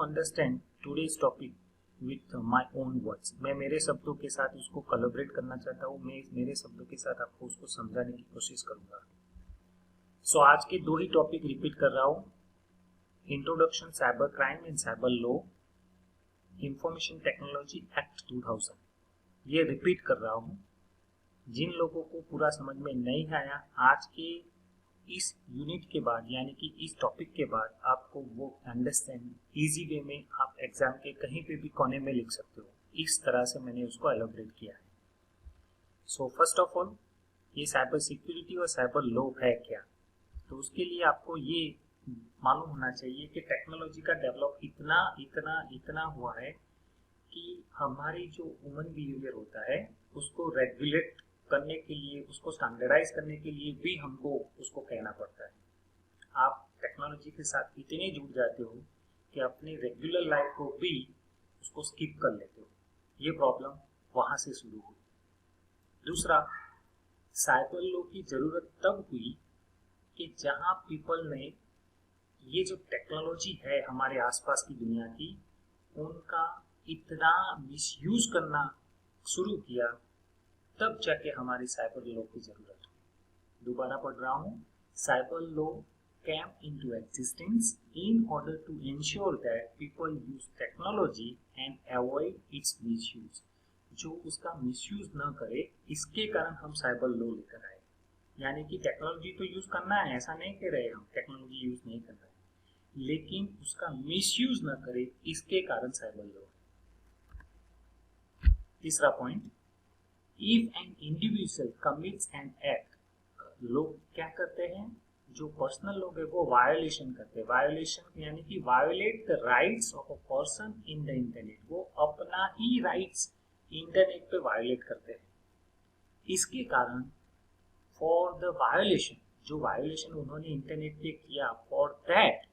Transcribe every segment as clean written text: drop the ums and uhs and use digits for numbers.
Understand today's topic with my own words. मैं मेरे शब्दों के साथ उसको कोलैबोरेट करना चाहता हूँ। मैं मेरे शब्दों के साथ आपको उसको समझाने की कोशिश करूंगा। सो आज के दो ही टॉपिक रिपीट कर रहा हूँ। Introduction cyber crime and cyber law, information technology act 2000। ये रिपीट कर रहा हूँ। जिन लोगों को पूरा समझ में नहीं आया, आज के इस यूनिट के बाद यानी कि इस टॉपिक के बाद आपको वो अंडरस्टैंड इजी वे में आप एग्जाम के कहीं पे भी कोने में लिख सकते हो। इस तरह से मैंने उसको एलोबरेट किया है। सो फर्स्ट ऑफ ऑल, ये साइबर सिक्योरिटी और साइबर लॉ है क्या, तो उसके लिए आपको ये मालूम होना चाहिए कि टेक्नोलॉजी का डेवलप इतना हुआ है कि हमारी जो ह्यूमन बिहेवियर होता है उसको रेगुलेट करने के लिए, उसको स्टैंडर्डाइज करने के लिए भी हमको उसको कहना पड़ता है। आप टेक्नोलॉजी के साथ इतने जुड़ जाते हो कि अपनी रेगुलर लाइफ को भी उसको स्किप कर लेते हो। ये प्रॉब्लम वहां से शुरू हुई। दूसरा, साइबर लॉ की जरूरत तब हुई कि जहां पीपल ने ये जो टेक्नोलॉजी है हमारे आसपास की दुनिया की, उनका इतना मिसयूज करना शुरू किया, तब जाके हमारी साइबर लॉ की जरूरत हुई। दोबारा पढ़ रहा हूँ। Cyber law came into existence in order to ensure that people use technology and avoid its misuse। जो उसका मिसयूज न करे, इसके कारण हम साइबर लॉ लेकर आए। यानी कि टेक्नोलॉजी तो यूज करना है, ऐसा नहीं कह रहे हम टेक्नोलॉजी यूज नहीं कर रहे, लेकिन उसका मिसयूज न करे, इसके कारण साइबर लॉ। तीसरा point, if an individual commits an act, लोग क्या करते हैं, जो पर्सनल लोग है वो वायोलेशन करते हैं। वायोलेशन यानी कि violet the rights of a person in the internet. वो अपना ही राइट्स इंटरनेट पे वायोलेट करते हैं। इसके कारण फॉर द वायोलेशन, जो वायोलेशन उन्होंने इंटरनेट पे किया, फॉर दैट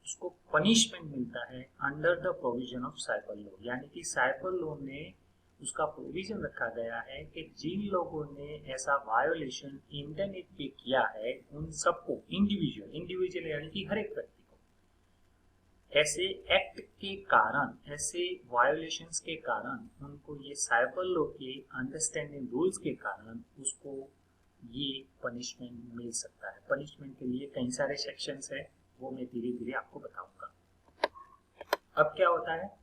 उसको पनिशमेंट मिलता है under the provision of cyber law. यानी कि साइबर लॉ में उसका प्रोविजन रखा गया है कि जिन लोगों ने ऐसा वायोलेशन इंटरनेट पे किया है, उन सबको इंडिविजुअल यानी कि हर एक व्यक्ति को ऐसे एक्ट के कारण, ऐसे वायोलेशंस के कारण, उनको ये साइबर लॉ के अंडरस्टैंडिंग रूल्स के कारण उसको ये पनिशमेंट मिल सकता है। पनिशमेंट के लिए कई सारे सेक्शंस है, वो मैं धीरे धीरे आपको बताऊंगा। अब क्या होता है,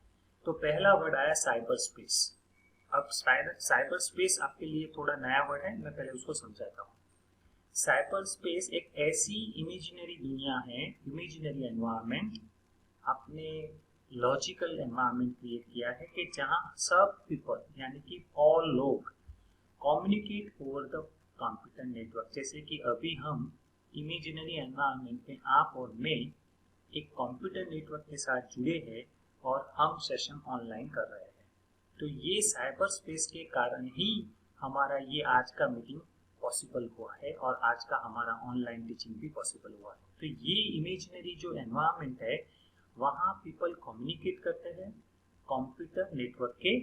तो पहला वर्ड आया साइबर स्पेस। अब साइबर स्पेस आपके लिए थोड़ा नया वर्ड है, मैं पहले उसको समझाता हूँ। साइबर स्पेस एक ऐसी इमेजिनरी दुनिया है, इमेजिनरी एनवायरनमेंट, आपने लॉजिकल एनवायरनमेंट क्रिएट किया है कि जहाँ सब पीपल यानी कि ऑल लोग communicate over the computer network. जैसे कि अभी हम इमेजिनरी एनवायरनमेंट में आप और मैं एक कंप्यूटर नेटवर्क के साथ जुड़े हैं और हम सेशन ऑनलाइन कर रहे हैं। तो ये साइबर स्पेस के कारण ही हमारा ये आज का मीटिंग पॉसिबल हुआ है और आज का हमारा ऑनलाइन टीचिंग भी पॉसिबल हुआ है। तो ये इमेजिनरी जो एनवायरनमेंट है, वहाँ पीपल कम्युनिकेट करते हैं कंप्यूटर नेटवर्क के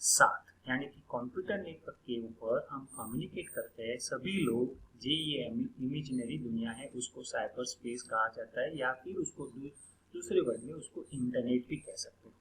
साथ। यानी कि कंप्यूटर नेटवर्क के ऊपर हम कम्युनिकेट करते हैं सभी लोग। ये इमेजिनरी दुनिया है, उसको साइबर स्पेस कहा जाता है, या फिर उसको दूसरे वर्ड में उसको इंटरनेट भी कह सकते हैं।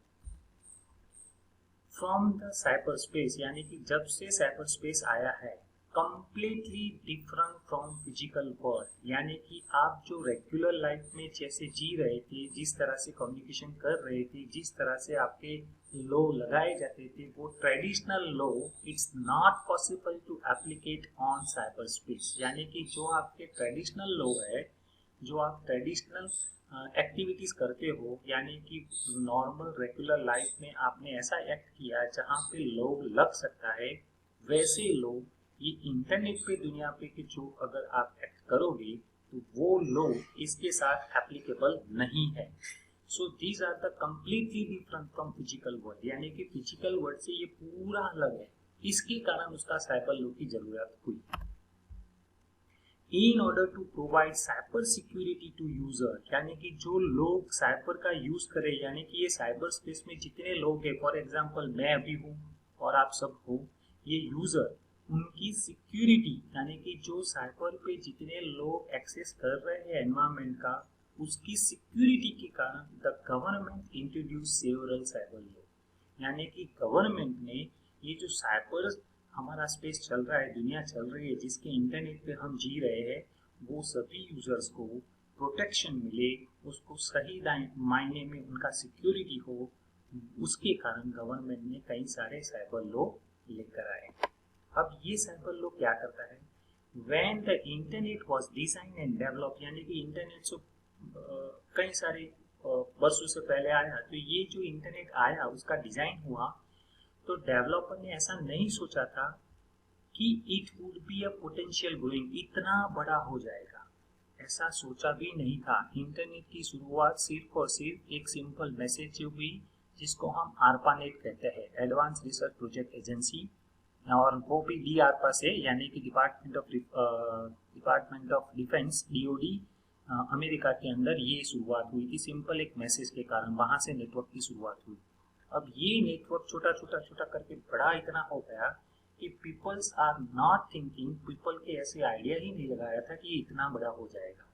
फ्रॉम द साइबर स्पेस, यानी कि जब से साइबर स्पेस आया है, completely different from physical world. यानी कि आप जो रेगुलर लाइफ में जैसे जी रहे थे, जिस तरह से कम्युनिकेशन कर रहे थे, जिस तरह से आपके लॉ लगाए जाते थे, वो traditional law it's not possible to applicate on cyber space. यानी कि जो आपके ट्रेडिशनल लॉ है, जो आप ट्रेडिशनल एक्टिविटीज करते हो, यानी कि नॉर्मल रेगुलर लाइफ में आपने ऐसा एक्ट किया जहाँ पे लोग लग सकता है, वैसे लोग ये इंटरनेट पे दुनिया पे कि जो अगर आप एक्ट करोगे तो वो लोग इसके साथ एप्लीकेबल नहीं है। So these are the completely different from physical world. यानी कि फिजिकल वर्ल्ड से ये पूरा अलग है। इसके कारण उसका साइबर लॉ की जरूरत हुई। In order to provide cyber security to user, यानी कि जो लोग साइबर का यूज करें, यानी कि ये साइबर स्पेस में जितने लोग हैं, फॉर एग्जांपल मैं अभी हूँ और आप सब हो, ये यूजर, उनकी सिक्योरिटी, यानी कि जो साइबर पे जितने लोग एक्सेस कर रहे हैं एनवायरनमेंट का, उसकी सिक्योरिटी के कारण the government introduce several cyber law, यानी कि गवर्नमेंट ने ये जो साइबर हमारा स्पेस चल रहा है, दुनिया चल रही है, जिसके इंटरनेट पे हम जी रहे हैं, वो सभी यूजर्स को प्रोटेक्शन मिले, उसको सही मायने में उनका सिक्योरिटी हो, उसके कारण गवर्नमेंट ने कई सारे साइबर लॉ लेकर आए। अब ये साइबर लॉ क्या करता है? When the internet was designed and developed, यानी कि इंटरनेट से कई सारे वर्षों से पहले आया, तो ये जो इंटरनेट आया उसका डिजाइन हुआ, तो डेवलपर ने ऐसा नहीं सोचा था कि it would be a potential growing, इतना बड़ा हो जाएगा, ऐसा सोचा भी नहीं था। इंटरनेट की शुरुआत सिर्फ और सिर्फ एक सिंपल मैसेज से हुई, जिसको हम ARPANET कहते हैं, एडवांस रिसर्च प्रोजेक्ट एजेंसी, और वो भी DARPA से, यानी कि department of defence, DOD, America के अंदर ये शुरुआत हुई थी, सिंपल एक मैसेज के कारण वहां से नेटवर्क की शुरुआत हुई। अब ये नेटवर्क छोटा छोटा छोटा करके बड़ा इतना हो गया कि peoples are not thinking, people के ऐसे आइडिया ही नहीं लगाया था कि ये इतना बड़ा हो जाएगा।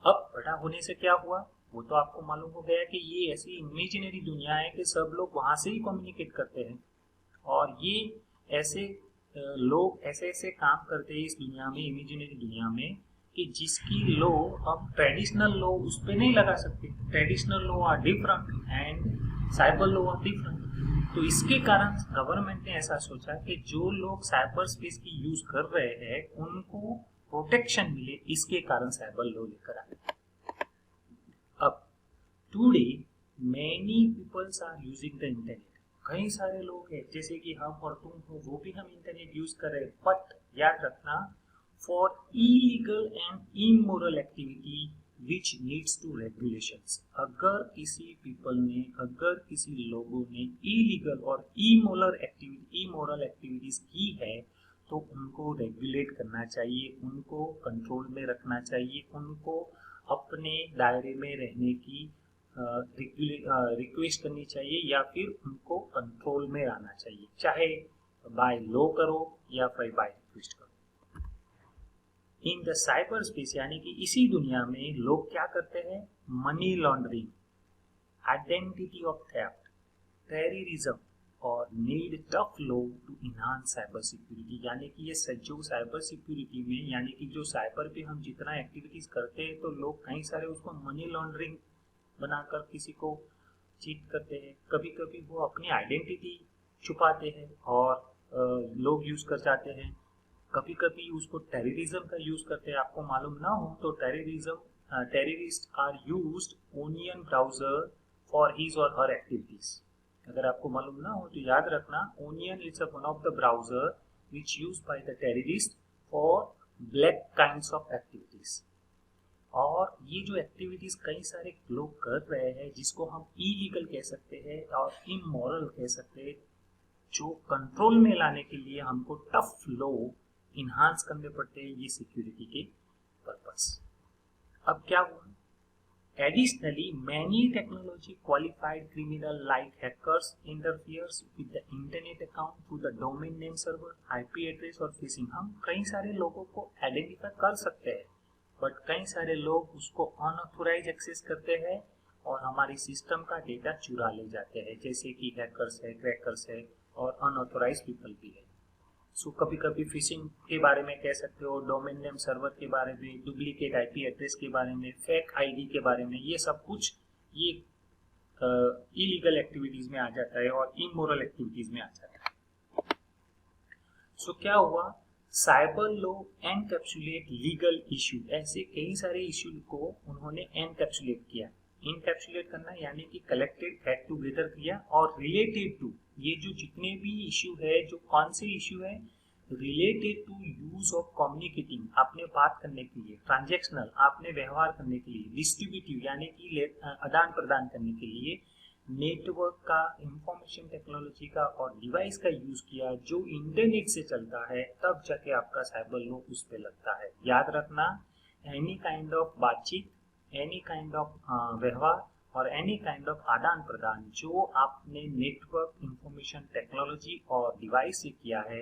अब बड़ा होने से क्या हुआ, वो तो आपको मालूम हो गया कि ये ऐसी इमेजिनरी दुनिया है कि सब लोग वहां से ही कम्युनिकेट करते हैं, और ये ऐसे लोग ऐसे ऐसे काम करते हैं इस दुनिया में, इमेजिनरी दुनिया में, कि जिसकी लॉ हम ट्रेडिशनल लॉ उस पर नहीं लगा सकते। Traditional law are different and cyber law are different. तो इसके कारण गवर्नमेंट ने ऐसा सोचा कि जो लोग साइबर स्पेस की यूज कर रहे हैं उनको प्रोटेक्शन मिले, इसके कारण साइबर लॉ लेकर आए। अब today many peoples are using the internet, कई सारे लोग हैं जैसे कि हम और तुम हो, वो भी हम इंटरनेट यूज कर रहे हैं, बट याद रखना, for illegal and immoral activity which needs to regulations. अगर किसी पीपल ने, अगर किसी लोगों ने इलीगल और इमोरल एक्टिविटीज की है, तो उनको रेगुलेट करना चाहिए, उनको कंट्रोल में रखना चाहिए, उनको अपने दायरे में रहने की रिक्वेस्ट करनी चाहिए, या फिर उनको कंट्रोल में आना चाहिए, चाहे बाय लॉ करो या फिर बाय रिक्वेस्ट करो। इन द साइबर स्पेस, यानी कि इसी दुनिया में लोग क्या करते हैं? Money laundering, identity of theft, terrorism, और need tough law to enhance cyber security, यानी कि ये जो साइबर सिक्योरिटी में, यानी कि जो साइबर पे हम जितना एक्टिविटीज करते हैं, तो लोग कई सारे उसको मनी लॉन्ड्रिंग बनाकर किसी को चीट करते हैं, कभी कभी वो अपनी आइडेंटिटी छुपाते हैं और लोग यूज कर जाते हैं, कभी कभी उसको टेररिज्म का यूज करते हैं। आपको मालूम ना हो तो terrorist are used onion browser for his or her activities. अगर आपको मालूम ना हो तो याद रखना, onion is one of the browser which used by the terrorist for black kinds of activities. और ये जो एक्टिविटीज कई सारे लोग कर रहे हैं, जिसको हम इलीगल कह सकते हैं और इमोरल कह सकते हैं, जो कंट्रोल में लाने के लिए हमको टफ लॉ इन्हांस करने पड़ते हैं, ये सिक्योरिटी के पर्पस। अब क्या हुआ? Additionally many technology qualified criminal like hackers interferes with the internet account through the domain name server, IP address और फिशिंग। हम कई सारे लोगों को आइडेंटिफाई कर सकते हैं, बट कई सारे लोग उसको अनऑथोराइज एक्सेस करते हैं और हमारी सिस्टम का डेटा चुरा ले जाते हैं, जैसे कि हैकर्स है, क्रैकर्स है, और अनऑथोराइज पीपल भी है। सो कभी कभी फिशिंग के बारे में कह सकते हो, डोमेन नेम सर्वर के बारे में, डुप्लीकेट आईपी एड्रेस के बारे में, फेक आईडी के बारे में, ये सब कुछ ये इलीगल एक्टिविटीज में आ जाता है और इमोरल एक्टिविटीज में आ जाता है। सो क्या हुआ? Cyber law encapsulate legal issue, ऐसे कई सारे इश्यू को उन्होंने एनकैप्सुलेट किया। इनकैप्सुलेट करना यानी कि कलेक्टेड, एड टूगेदर किया, और रिलेटेड टू, ये जो जितने भी इश्यू है, जो कौन से इश्यू है? Related to use of communicating, आपने बात करने के लिए, ट्रांजेक्शनल, आपने व्यवहार करने के लिए, डिस्ट्रीब्यूटिव यानी कि आदान प्रदान करने के लिए नेटवर्क का, इंफॉर्मेशन टेक्नोलॉजी का और डिवाइस का यूज किया जो इंटरनेट से चलता है, तब जाके आपका साइबर लॉ उस पे लगता है। याद रखना, एनी काइंड ऑफ बातचीत, एनी काइंड ऑफ व्यवहार और एनी काइंड ऑफ आदान प्रदान जो आपने नेटवर्क, इंफॉर्मेशन टेक्नोलॉजी और डिवाइस से किया है,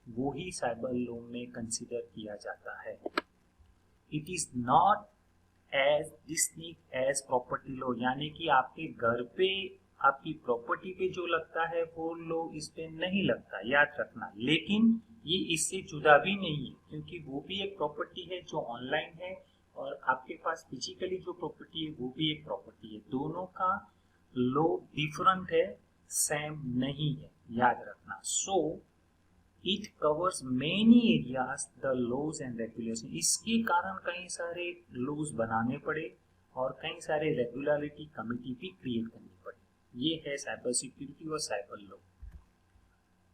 वो ही साइबर लॉ में कंसिडर किया जाता है। It is not as distinct as property law, यानी कि आपके घर पे आपकी प्रॉपर्टी पे जो लगता है वो लॉ इस पे नहीं लगता, याद रखना। लेकिन ये इससे जुदा भी नहीं है, क्योंकि वो भी एक प्रॉपर्टी है जो ऑनलाइन है, और आपके पास फिजिकली जो प्रॉपर्टी है वो भी एक प्रॉपर्टी है। दोनों का लॉ डिफरेंट है, सेम नहीं है, याद रखना। So it covers many areas the laws and regulation. इसके कारण कई सारे लॉज बनाने पड़े और कई सारे रेगुलरिटी कमिटी भी क्रिएट करनी पड़ी। ये है साइबर सिक्योरिटी और साइबर लॉ।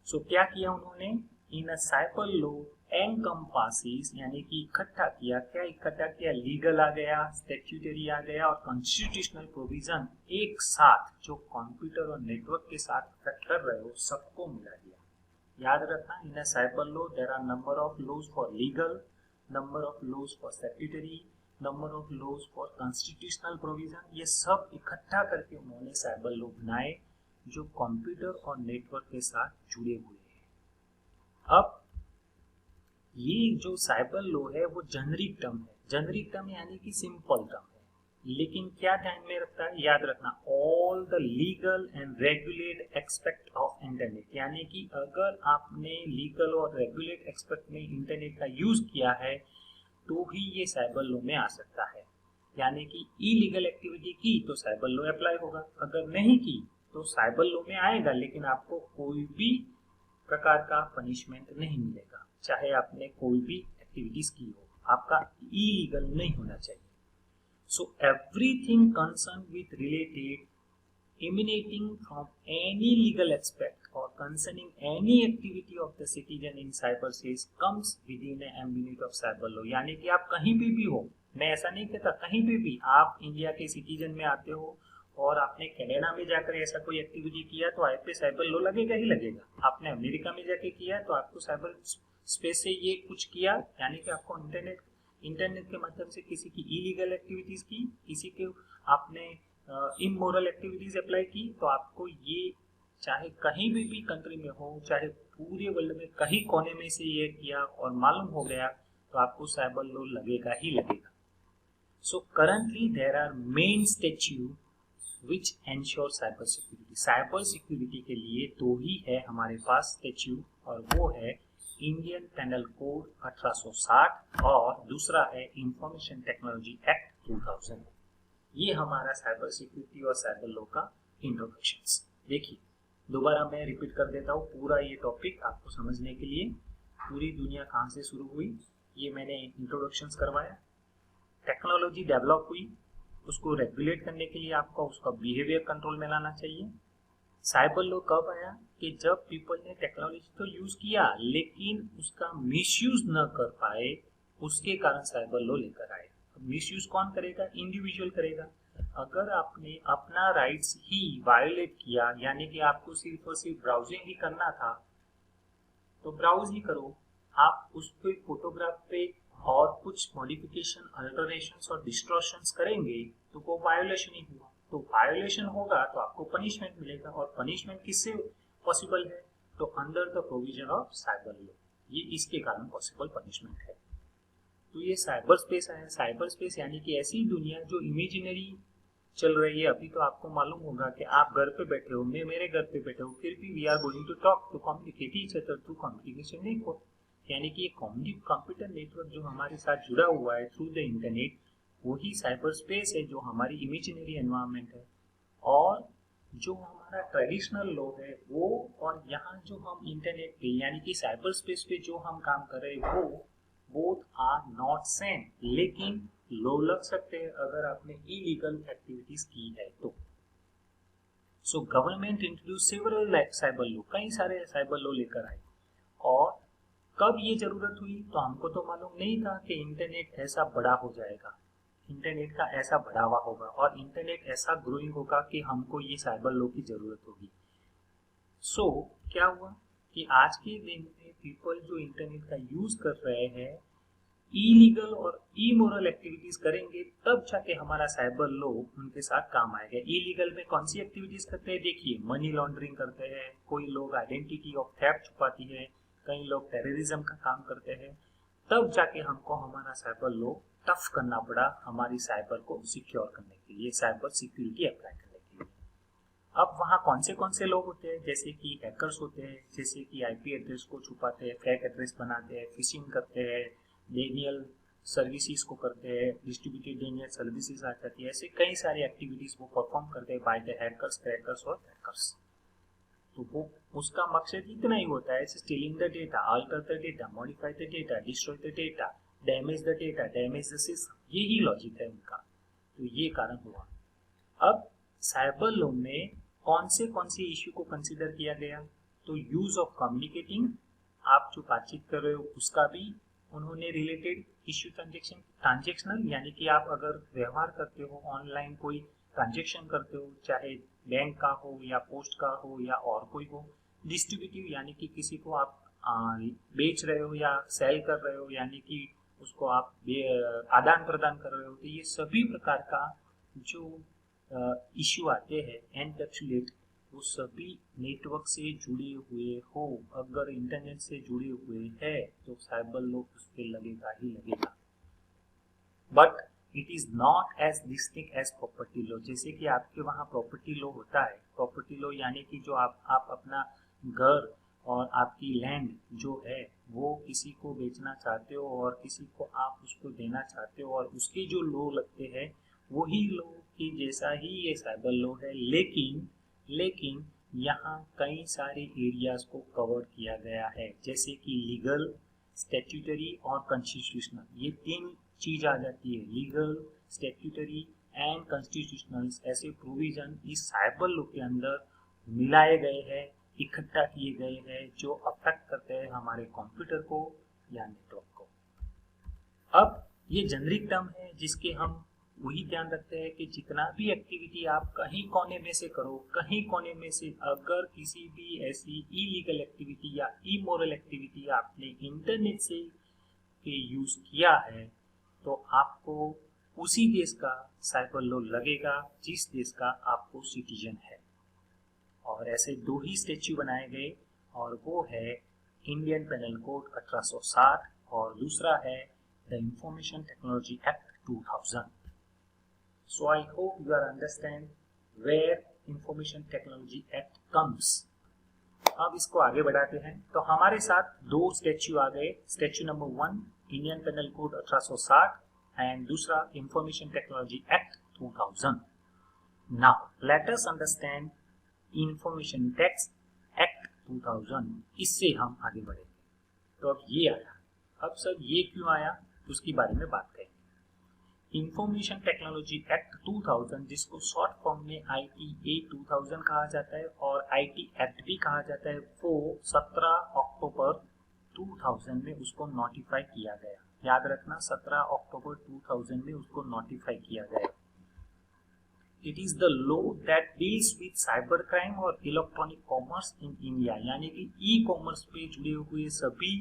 सो क्या किया उन्होंने, इन अ साइबर लॉ एनकम्पासेस, यानी कि इकट्ठा किया, क्या इकट्ठा किया, लीगल आ गया, स्टैट्यूटरी आ गया और कॉन्स्टिट्यूशनल प्रोविजन एक साथ जो कंप्यूटर और नेटवर्क के साथ इफेक्ट कर रहे हो सबको मिला दिया। याद रखना, in a cyber law there are number of laws for legal, number of laws for statutory, number of laws for constitutional provision. ये सब इकट्ठा करके उन्होंने साइबर लॉ बनाए जो कंप्यूटर और नेटवर्क के साथ जुड़े हुए हैं। अब ये जो साइबर लॉ है वो जेनरिक टर्म है, जेनरिक टर्म यानी कि सिंपल टर्म है, लेकिन क्या ध्यान में रखता है, याद रखना, all the legal and regulate expect of internet, यानी कि अगर आपने लीगल और रेगुलेट एक्सपेक्ट में इंटरनेट का यूज किया है तो ही ये साइबर लॉ में आ सकता है। यानी कि इलीगल एक्टिविटी की तो साइबर लॉ अप्लाई होगा, अगर नहीं की तो साइबर लॉ में आएगा, लेकिन आपको कोई भी प्रकार का पनिशमेंट नहीं मिलेगा, चाहे आपने कोई भी एक्टिविटीज की हो, आपका इलीगल नहीं होना चाहिए। So everything concern with related emanating from any legal aspect or concerning any activity of the citizen in cyberspace comes within the ambit of cyber law। यानी कि आप कहीं भी हो, मैं ऐसा नहीं कहता, कहीं भी आप इंडिया के सिटीजन में आते हो और आपने कनाडा में जाकर ऐसा कोई एक्टिविटी किया तो आप पे साइबर लॉ लगेगा ही लगेगा। आपने अमेरिका में जाके किया तो आपको साइबर स्पेस से ये कुछ किया, यानी कि आपको इंटरनेट के माध्यम से किसी की इलीगल एक्टिविटीज की, किसी के आपने इमोरल एक्टिविटीज अप्लाई की, तो आपको ये चाहे कहीं भी कंट्री में हो, चाहे पूरे वर्ल्ड में कहीं कोने में से ये किया और मालूम हो गया तो आपको साइबर लॉ लगेगा ही लगेगा। So currently there are main statute which ensure cyber security. Cyber security के लिए दो ही है हमारे पास स्टैट्यूट, और वो है इंडियन पेनल कोड 1860 और दूसरा है इंफॉर्मेशन टेक्नोलॉजी एक्ट 2000। ये हमारा साइबर सिक्योरिटी और साइबर लॉ का इंट्रोडक्शन। देखिए दोबारा मैं रिपीट कर देता हूँ पूरा ये टॉपिक आपको समझने के लिए। पूरी दुनिया कहाँ से शुरू हुई ये मैंने इंट्रोडक्शंस करवाया। टेक्नोलॉजी डेवलप हुई, उसको रेगुलेट करने के लिए आपको उसका बिहेवियर कंट्रोल में लाना चाहिए। साइबर लॉ कब आया कि जब पीपल ने टेक्नोलॉजी तो यूज किया लेकिन उसका मिसयूज न कर पाए, उसके कारण साइबर लॉ लेकर आए। मिसयूज कौन करेगा, इंडिविजुअल करेगा। अगर आपने अपना राइट्स ही वायोलेट किया, यानी कि आपको सिर्फ और सिर्फ ब्राउजिंग ही करना था तो ब्राउज ही करो, आप उस पे फोटोग्राफ पे और कुछ मॉडिफिकेशन, अल्टरेशंस और डिस्ट्रॉशंस करेंगे तो वो वायोलेशन ही हुआ। तो वायोलेशन होगा तो आपको पनिशमेंट मिलेगा, और पनिशमेंट किससे पॉसिबल है, तो under the provision of cyber law, ये इसके कारण पॉसिबल पनिशमेंट है। तो ये साइबर स्पेस है। साइबर स्पेस यानी कि ऐसी दुनिया जो इमेजिनरी चल रही है। अभी तो आपको मालूम होगा कि आप घर पे बैठे हो, मैं मेरे घर पे बैठे हो, फिर भी we are going to talk to communicate each other through communication network, यानी कि ये कंप्यूटर नेटवर्क जो हमारे साथ जुड़ा हुआ है थ्रू द इंटरनेट, वही साइबर स्पेस है जो हमारी इमेजिनरी एनवायरनमेंट है। और जो हमारा ट्रेडिशनल लॉ है वो, और यहाँ जो हम इंटरनेट पे यानी कि साइबर स्पेस पे जो हम काम कर रहे हैं वो बोथ आर नॉट सेम, लेकिन लॉ लग सकते हैं अगर आपने इलीगल एक्टिविटीज की है तो। So government introduce several cyber law, कई सारे साइबर लॉ लेकर आए। और कब ये जरूरत हुई, तो हमको तो मालूम नहीं था कि इंटरनेट ऐसा बड़ा हो जाएगा, इंटरनेट का ऐसा बढ़ावा होगा और इंटरनेट ऐसा ग्रोइंग होगा कि हमको ये साइबर लॉ की जरूरत होगी। सो क्या हुआ कि आज के दिन में पीपल जो इंटरनेट का यूज कर रहे हैं इलीगल और इमोरल एक्टिविटीज करेंगे, तब जाके हमारा साइबर लॉ उनके साथ काम आएगा। इलीगल में कौन सी एक्टिविटीज करते हैं, देखिए मनी लॉन्ड्रिंग करते हैं, कोई लोग आइडेंटिटी ऑफ थेफ्ट छुपाती है, कई लोग टेररिज्म का काम करते हैं, तब जाके हमको हमारा साइबर लॉ टफ करना पड़ा हमारी साइबर को सिक्योर करने के लिए, साइबर सिक्योरिटी अप्लाई करने के लिए। अब वहाँ कौन से लोग होते हैं, जैसे कि हैकर्स होते हैं, जैसे कि आईपी एड्रेस को छुपाते हैं, फेक एड्रेस बनाते हैं, फिशिंग करते हैं, डेनियल सर्विसेज को करते हैं, डिस्ट्रीब्यूटेड डेनियल सर्विसेज आ जाती है, ऐसे कई सारी एक्टिविटीज वो परफॉर्म करते हैं बाय द हैकर्स, क्रैकर्स और हैकर्स। तो वो उसका मकसद इतना ही होता है, stealing the data, alter the data, modify the data, destroy the data, damage the data, damage the system, यही लॉजिक है उनका। तो ये कारण हुआ। अब साइबर लॉ में कौन से इश्यू को कंसीडर किया गया, तो यूज ऑफ कम्युनिकेटिंग, आप जो बातचीत कर रहे हो उसका भी उन्होंने रिलेटेड इश्यू, ट्रांजेक्शनल यानी कि आप अगर व्यवहार करते हो ऑनलाइन, कोई ट्रांजेक्शन करते हो, चाहे बैंक का हो या पोस्ट का हो या और कोई हो। डिस्ट्रीब्यूटिव यानी कि किसी को आप बेच रहे हो या सेल कर रहे हो, यानी कि उसको आप आदान प्रदान कर रहे हो। तो ये सभी प्रकार का जो इश्यू आते हैं एनकैप्सुलेट, वो सभी नेटवर्क से जुड़े हुए हो, अगर इंटरनेट से जुड़े हुए हैं तो साइबर लॉ उस पर लगेगा ही लगेगा। But it is not as distinct as property law. जैसे कि आपके वहाँ प्रॉपर्टी लॉ होता है, प्रॉपर्टी लॉ यानी कि जो आप अपना घर और आपकी लैंड जो है वो किसी को बेचना चाहते हो और किसी को आप उसको देना चाहते हो, और उसके जो लॉ लगते हैं वही लॉ के जैसा ही ये साइबर लॉ है। लेकिन यहाँ कई सारे एरियाज को कवर किया गया है, जैसे कि लीगल, स्टैट्यूटरी और कॉन्स्टिट्यूशनल। ये तीन चीज आ जाती है, लीगल, स्टैट्यूटरी एंड कॉन्स्टिट्यूशनल। ऐसे प्रोविजन इस साइबर लॉ के अंदर मिलाए गए हैं, इकट्ठा किए गए हैं, जो अफेक्ट करते हैं हमारे कंप्यूटर को या नेटवर्क को। अब ये जेनरिक टर्म है जिसके हम वही ध्यान रखते हैं कि जितना भी एक्टिविटी आप कहीं कोने में से करो, कहीं कोने में से अगर किसी भी ऐसी इलीगल एक्टिविटी या इमोरल एक्टिविटी आपने इंटरनेट से के यूज किया है, तो आपको उसी देश का साइबर लॉ लगेगा जिस देश का आपको सिटीजन है। और ऐसे दो ही स्टैच्यू बनाए गए, और वो है इंडियन पेनल कोड 1860 और दूसरा है the information technology act 2000। So I hope you are understand where Information Technology Act comes. अब इसको आगे बढ़ाते हैं। तो हमारे साथ दो स्टैच्यू आ गए, statue number 1 Indian panel code 1860 and दूसरा information technology act 2000। Now let us understand information tax act 2000, इससे हम आगे बढ़ेंगे। तो अब ये आया, अब सर ये क्यों आया उसके बारे में बात करेंगे। इंफॉर्मेशन टेक्नोलॉजी एक्ट 2000, जिसको शॉर्ट फॉर्म में ITA 2000 कहा जाता है और IT एक्ट भी कहा जाता है, वो 17 अक्टूबर 2000 में उसको नोटिफाई किया गया। याद रखना, 17 अक्टूबर 2000 में उसको नोटिफाई किया गया। It is the law that deals with cyber crime और इलेक्ट्रॉनिक कॉमर्स इन इंडिया, यानी कि ई कॉमर्स पे जुड़े हुए सभी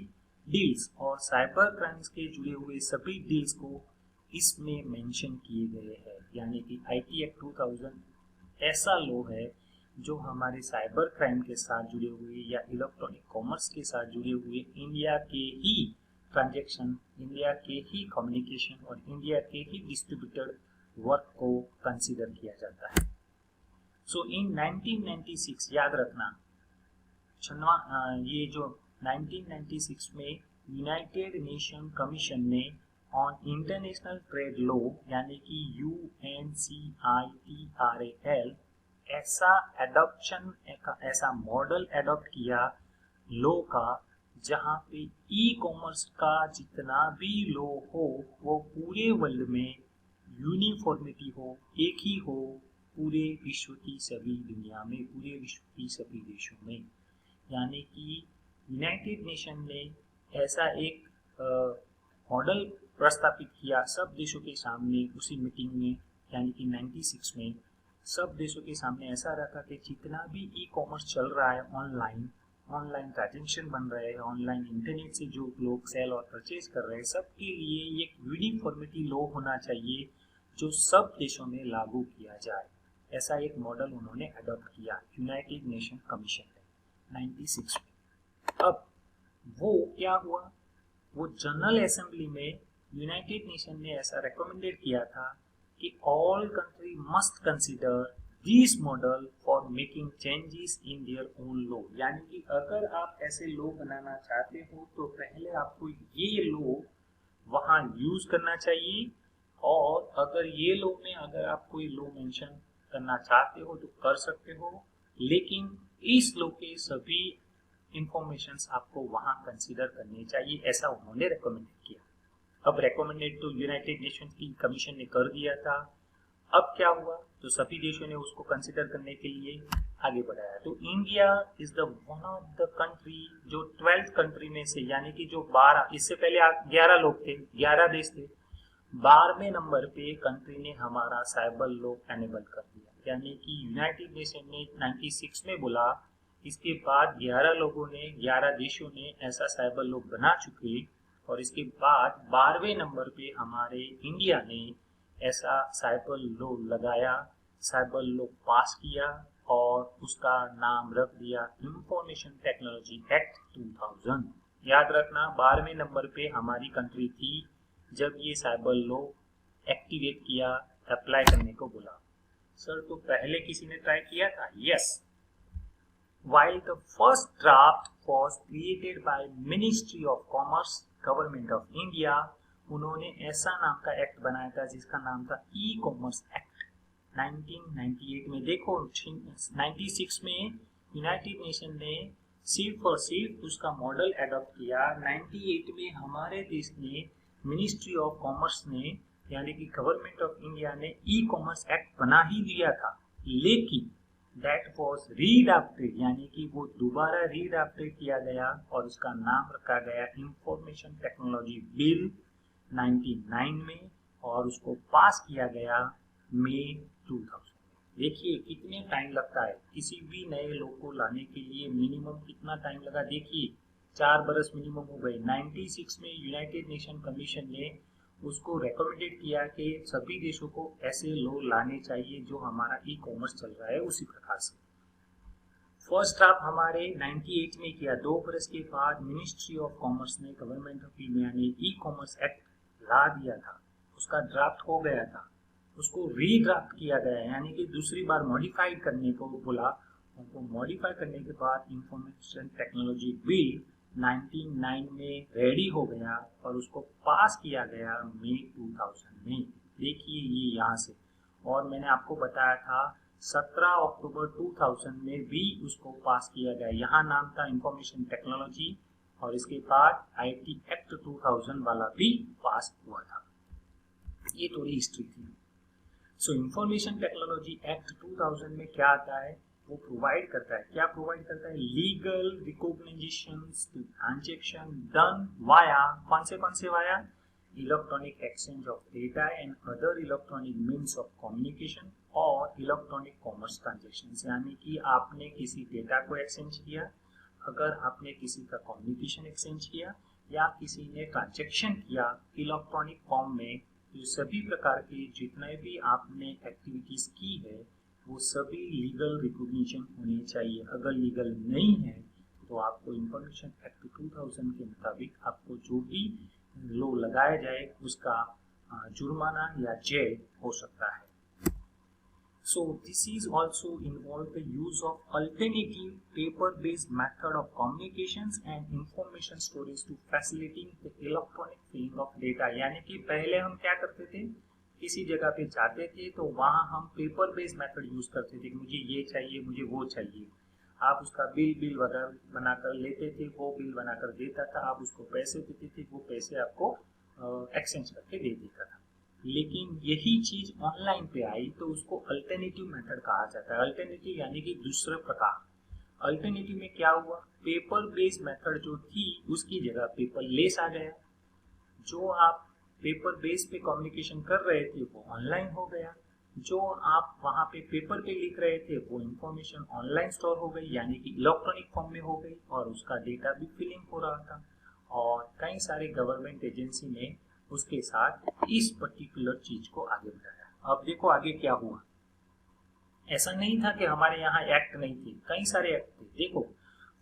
डील्स और साइबर क्राइम्स के जुड़े हुए सभी डील्स को इसमें मेंशन किए गए हैं। यानी कि IT एक्ट 2000 ऐसा लॉ है जो हमारे साइबर क्राइम के साथ जुड़े हुए या इलेक्ट्रॉनिक कॉमर्स के साथ जुड़े हुए इंडिया के ही ट्रांजैक्शन, इंडिया के ही कम्युनिकेशन और इंडिया के ही डिस्ट्रीब्यूटेड वर्क को कंसीडर किया जाता है। सो इन 1996, याद रखना, ये जो 1996 में यूनाइटेड नेशन कमीशन ने ऑन इंटरनेशनल ट्रेड लॉ यानी कि UNCITRAL ऐसा मॉडल एडॉप्ट किया लॉ का, जहां पे ई कॉमर्स का जितना भी लॉ हो वो पूरे वर्ल्ड में यूनिफॉर्मिटी हो, एक ही हो, पूरे विश्व की सभी दुनिया में, पूरे विश्व की सभी देशों में। यानी कि यूनाइटेड नेशन ने ऐसा एक मॉडल प्रस्तावित किया सब देशों के सामने उसी मीटिंग में, यानी कि 96 में सब देशों के सामने ऐसा रखा कि जितना भी ई कॉमर्स चल रहा है, ऑनलाइन ट्रांजेक्शन बन रहे हैं, ऑनलाइन इंटरनेट से जो लोग सेल और परचेज कर रहे हैं, सबके लिए एक यूनिफॉर्मिटी लॉ होना चाहिए जो सब देशों में लागू किया जाए। ऐसा एक मॉडल उन्होंने अडॉप्ट किया यूनाइटेड नेशन कमीशन ने 96 में। अब वो क्या हुआ, वो जनरल असेंबली में यूनाइटेड नेशन ने ऐसा रिकमेंडेड किया था कि all country must consider this model for making changes in their own law, यानी कि अगर आप ऐसे लॉ बनाना चाहते हो तो पहले आपको ये लॉ वहां यूज करना चाहिए, और अगर ये लॉ में अगर आप कोई लॉ मेंशन करना चाहते हो तो कर सकते हो, लेकिन इस लॉ के सभी इंफॉर्मेशंस आपको वहां कंसीडर करनी चाहिए, ऐसा उन्होंने रिकमेंड किया। अब रिकमेंडेड तो यूनाइटेड नेशंस की कमीशन ने कर दिया था, अब क्या हुआ, तो सभी देशों ने उसको कंसीडर करने के लिए आगे बढ़ाया। तो India is the one of the country जो 12th कंट्री में से, यानी कि जो 12, इससे पहले 11 लोग थे, 11 देश थे, 12वें नंबर पे कंट्री ने हमारा साइबर लॉ एनेबल कर दिया, यानी कि यूनाइटेड नेशन ने 96 में बोला, इसके बाद 11 लोगों ने, 11 देशों ने ऐसा साइबर लॉ बना चुके, और इसके बाद 12वें नंबर पे हमारे इंडिया ने ऐसा साइबर लॉ लगाया, साइबर लॉ पास किया, और उसका नाम रख दिया इंफॉर्मेशन टेक्नोलॉजी एक्ट 2000। याद रखना 12वें नंबर पे हमारी कंट्री थी जब ये साइबर लॉ एक्टिवेट किया, अप्लाई करने को बोला। सर तो पहले किसी ने ट्राई किया था? Yes. While the first draft was created by Ministry of Commerce, Government of India, उन्होंने ऐसा नाम का एक्ट बनाया था जिसका नाम था ई कॉमर्स एक्ट 1998 में। देखो 96 में यूनाइटेड नेशन ने सिर्फ और सिर्फ उसका मॉडल एडॉप्ट किया, 98 में हमारे देश ने मिनिस्ट्री ऑफ कॉमर्स ने, यानी कि गवर्नमेंट ऑफ इंडिया ने ई कॉमर्स एक्ट बना ही दिया था, लेकिन दैट वॉज रीड्राफ्टेड, यानी कि वो दोबारा रीड्राफ्टेड किया गया और उसका नाम रखा गया इंफॉर्मेशन टेक्नोलॉजी बिल 99 में, और उसको पास किया गया मई 2000। देखिए कितने टाइम लगता है किसी भी नए लॉ को लाने के लिए, मिनिमम कितना टाइम लगा, देखिए 4 बरस मिनिमम हो गए। 96 में यूनाइटेड नेशन कमीशन ने उसको रेकमेंडेड किया कि सभी देशों को ऐसे लॉ लाने चाहिए जो हमारा ई कॉमर्स चल रहा है उसी प्रकार से। फर्स्ट ड्राफ्ट हमारे 98 में किया, 2 बरस के बाद मिनिस्ट्री ऑफ कॉमर्स ने, गवर्नमेंट ऑफ इंडिया ने ई कॉमर्स एक्ट ला दिया था, उसका ड्राफ्ट हो गया था, उसको रीड्राफ्ट किया गया, यानी कि दूसरी बार मॉडिफाइड करने को बोला, उनको मॉडिफाई करने के बाद इंफॉर्मेशन टेक्नोलॉजी बिल 99 में रेडी हो गया और उसको पास किया गया मई 2000 में। देखिए ये यहाँ से, और मैंने आपको बताया था 17 अक्टूबर 2000 में भी उसको पास किया गया, यहाँ नाम था इंफॉर्मेशन टेक्नोलॉजी, और इसके बाद आईटी एक्ट 2000 वाला भी पास हुआ था। ये थोड़ी हिस्ट्री थी। सो इंफॉर्मेशन टेक्नोलॉजी एक्ट 2000 में क्या आता है, वो प्रोवाइड करता है, क्या प्रोवाइड करता है, legal recognition transaction done via, कौन से via, electronic exchange of data and other electronic means of communication और इलेक्ट्रॉनिक कॉमर्स ट्रांजेक्शन, यानी कि आपने किसी डेटा को एक्सचेंज किया, अगर आपने किसी का कम्युनिकेशन एक्सचेंज किया, या किसी ने ट्रांजेक्शन किया इलेक्ट्रॉनिक फॉर्म में, तो सभी प्रकार के जितने भी आपने एक्टिविटीज की है वो सभी लीगल रिकॉग्निशन होनी चाहिए। अगर लीगल नहीं है तो आपको इंफॉर्मेशन एक्ट 2000 के मुताबिक आपको जो भी लॉ लगाया जाए उसका जुर्माना या जेल हो सकता है। So this is also involve the use of alternative paper-based method of communications and information storage to facilitating the electronic flowing of data। यानी कि पहले हम क्या करते थे, किसी जगह पे जाते थे तो वहाँ हम पेपर बेस्ड मेथड यूज करते थे, मुझे ये चाहिए, मुझे वो चाहिए, आप उसका बिल वगैरह बनाकर लेते थे, वो बिल बनाकर देता था, आप उसको पैसे देते थे, वो पैसे आपको एक्सचेंज करके दे देता था। लेकिन यही चीज ऑनलाइन पे आई तो उसको अल्टरनेटिव मेथड कहा जाता है। अल्टरनेटिव यानी कि दूसरा प्रकार। अल्टरनेटिव में क्या हुआ, पेपर बेस्ड मेथड जो थी उसकी जगह पेपरलेस आ गया, जो आप पेपर बेस पे कम्युनिकेशन कर रहे थे वो ऑनलाइन हो गया, जो आप वहां पे पेपर पे लिख रहे थे वो इंफॉर्मेशन ऑनलाइन स्टोर हो गई, यानी कि इलेक्ट्रॉनिक फॉर्म में हो गई, और उसका डेटा भी फिलिंग हो रहा था, और कई सारे गवर्नमेंट एजेंसी ने उसके साथ इस पर्टिकुलर चीज को आगे बढ़ाया। अब देखो आगे क्या हुआ, ऐसा नहीं था कि हमारे यहाँ एक्ट नहीं थे, कई सारे एक्ट थे। देखो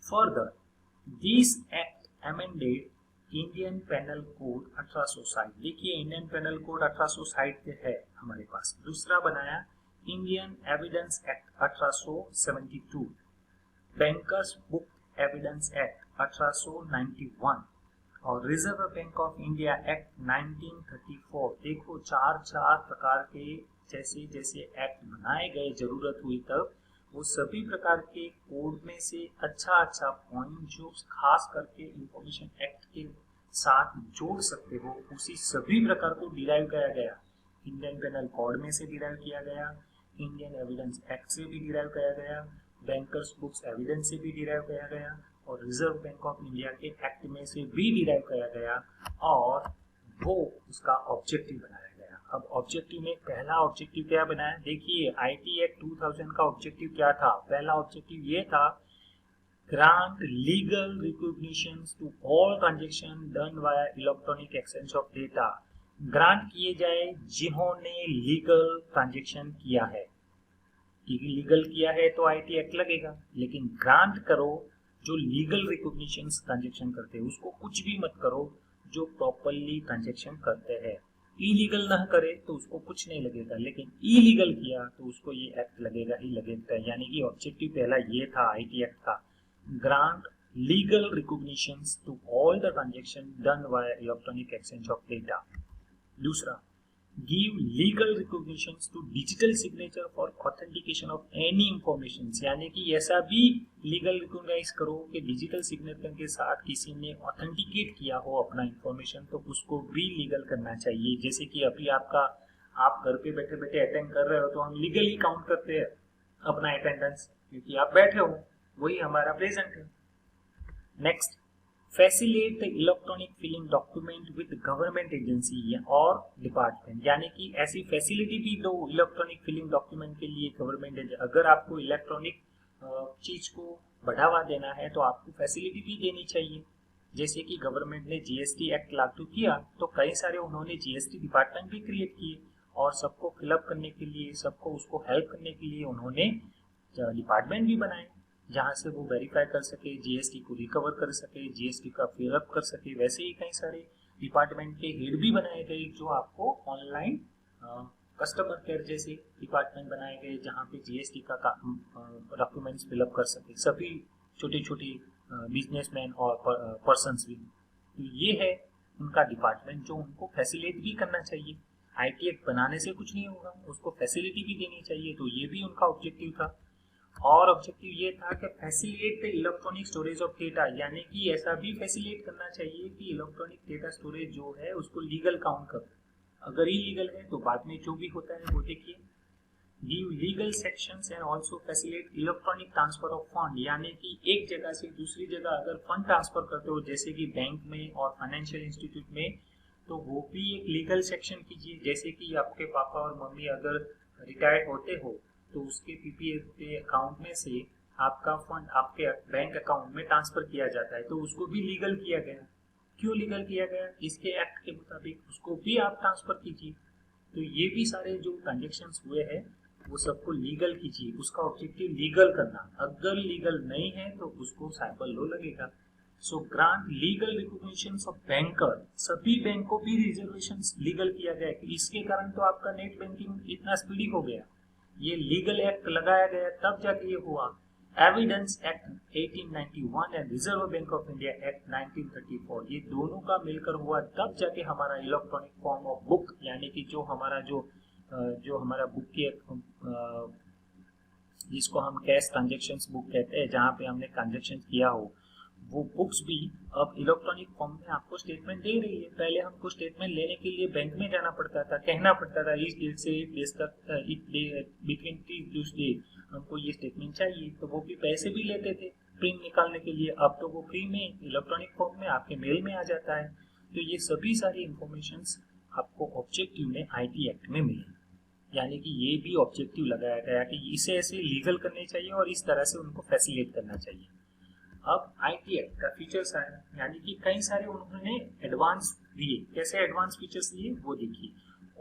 further this act amended Indian panel code 1860। देखिए इंडियन पेनल कोड 1860 है हमारे पास। दूसरा बनाया Indian evidence act 1872, bankers book evidence act 1891 और reserve bank of India act 1934। देखो चार चार प्रकार के जैसे जैसे एक्ट बनाए गए जरूरत हुई तब, वो सभी प्रकार के कोड में से अच्छा पॉइंट जो खास करके इंफॉर्मेशन एक्ट के साथ जोड़ सकते हो, उसी सभी प्रकार को डिराइव किया गया। इंडियन पेनल कोड में से डिराइव किया गया, इंडियन एविडेंस एक्ट से भी डिराइव किया गया, बैंकर्स बुक्स एविडेंस से भी डिराइव किया गया और रिजर्व बैंक ऑफ इंडिया के एक्ट में से भी डिराइव किया गया और वो उसका ऑब्जेक्टिव बनाया गया। अब ऑब्जेक्टिव में पहला ऑब्जेक्टिव क्या बनाया, देखिए आईटी एक्ट 2000 का ऑब्जेक्टिव क्या था। पहला ऑब्जेक्टिव ये था, grant legal recognitions to all transaction done via electronic exchange of data. Grant किए जाए जिन्होंने लीगल ट्रांजैक्शन किया है। लीगल किया है तो आईटी एक्ट लगेगा, लेकिन ग्रांट करो जो लीगल रिकॉग्निशन ट्रांजैक्शन करते हैं, उसको कुछ भी मत करो जो प्रॉपरली ट्रांजैक्शन करते हैं। इलीगल ना करे तो उसको कुछ नहीं लगेगा, लेकिन इलीगल किया तो उसको ये एक्ट लगेगा ही लगेगा। यानी कि ऑब्जेक्टिव पहला ये था आईटी एक्ट का, grant legal recognitions to all the transaction done via electronic exchange of data. दूसरा, give legal recognitions to digital signature for authentication of any information। यानी कि ऐसा भी लीगल रिकॉग्नाइज करो कि डिजिटल सिग्नेचर के साथ किसी ने ऑथेंटिकेट किया हो अपना इंफॉर्मेशन, तो उसको भी लीगल करना चाहिए। जैसे कि अभी आप घर पे बैठे बैठे अटेंड कर रहे हो तो हम लीगली काउंट करते हैं अपना अटेंडेंस, क्योंकि आप बैठे हो, वही हमारा प्रेजेंट है। Next, facilitate the electronic filing document with government agency और डिपार्टमेंट। यानी कि ऐसी फैसिलिटी भी दो इलेक्ट्रॉनिक फिलिंग डॉक्यूमेंट के लिए गवर्नमेंट एजेंसी। अगर आपको इलेक्ट्रॉनिक चीज को बढ़ावा देना है तो आपको फैसिलिटी भी देनी चाहिए। जैसे कि गवर्नमेंट ने जीएसटी एक्ट लागू किया तो कई सारे उन्होंने जीएसटी डिपार्टमेंट भी क्रिएट किए और सबको फिलअप करने के लिए, सबको उसको हेल्प करने के लिए उन्होंने डिपार्टमेंट भी बनाए, जहाँ से वो वेरीफाई कर सके, जीएसटी को रिकवर कर सके, जीएसटी का फिलअप कर सके। वैसे ही कई सारे डिपार्टमेंट के हेड भी बनाए गए जो आपको ऑनलाइन, कस्टमर केयर जैसे डिपार्टमेंट बनाए गए जहाँ पे जीएसटी का डॉक्यूमेंट्स फिलअप कर सके सभी छोटे छोटे बिजनेसमैन और पर्सन्स भी। तो ये है उनका डिपार्टमेंट जो उनको फैसिलिटेट भी करना चाहिए। आईटी एक्ट बनाने से कुछ नहीं होगा, उसको फैसिलिटी भी देनी चाहिए। तो ये भी उनका ऑब्जेक्टिव था। और ऑब्जेक्टिव ये था कि facilitate the electronic storage of data, यानी कि ऐसा भी फैसिलिटेट करना चाहिए कि इलेक्ट्रॉनिक डेटा स्टोरेज जो है उसको लीगल काउंट करो। अगर इलीगल है तो बाद में जो भी होता है वो देखिए। Give legal sections and also facilitate electronic transfer of fund, यानी कि एक जगह से दूसरी जगह अगर फंड ट्रांसफर करते हो जैसे कि बैंक में और फाइनेंशियल इंस्टीट्यूट में, तो वो भी एक लीगल सेक्शन कीजिए। जैसे कि आपके पापा और मम्मी अगर रिटायर्ड होते हो तो उसके पीपीएफ के अकाउंट में से आपका फंड आपके बैंक अकाउंट में ट्रांसफर किया जाता है, तो उसको भी लीगल किया गया। क्यों लीगल किया गया? इसके एक्ट के मुताबिक उसको भी आप ट्रांसफर कीजिए। तो ये भी सारे जो ट्रांजेक्शन्स हुए हैं वो सबको लीगल कीजिए। उसका ऑब्जेक्टिव लीगल करना। अगर लीगल नहीं है तो उसको साइबर लॉ लगेगा। So grant legal recognition of banker, सभी बैंक को भी रिजर्वेशन लीगल किया गया। इसके कारण तो आपका नेट बैंकिंग इतना स्पीडी हो गया। ये लीगल एक्ट लगाया गया तब जाके ये हुआ। Evidence act 1891 and reserve bank of India act 1934, ये दोनों का मिलकर हुआ तब जाके हमारा इलेक्ट्रॉनिक फॉर्म ऑफ बुक, यानी कि जो हमारा बुक की जिसको हम कैश ट्रांजेक्शन्स बुक कहते हैं, जहाँ पे हमने ट्रांजेक्शन किया हो, वो बुक्स भी अब इलेक्ट्रॉनिक फॉर्म में आपको स्टेटमेंट दे रही है। पहले हमको स्टेटमेंट लेने के लिए बैंक में जाना पड़ता था, कहना पड़ता था इस डेट से इस डेट तक बिटवीन दिस डेट हमको ये स्टेटमेंट चाहिए, तो वो भी पैसे भी लेते थे प्रिंट निकालने के लिए। अब तो वो फ्री में इलेक्ट्रॉनिक फॉर्म में आपके मेल में आ जाता है। तो ये सभी सारी इंफॉर्मेशन आपको ऑब्जेक्टिव में आईटी एक्ट में मिले, यानी कि ये भी ऑब्जेक्टिव लगाया गया कि इसे ऐसे लीगल करने चाहिए और इस तरह से उनको फैसिलिटेट करना चाहिए। अब आईटी एक्ट का फीचर्स आया, यानी कि कई सारे उन्होंने एडवांस दिए। कैसे एडवांस फीचर्स दिए वो देखिए।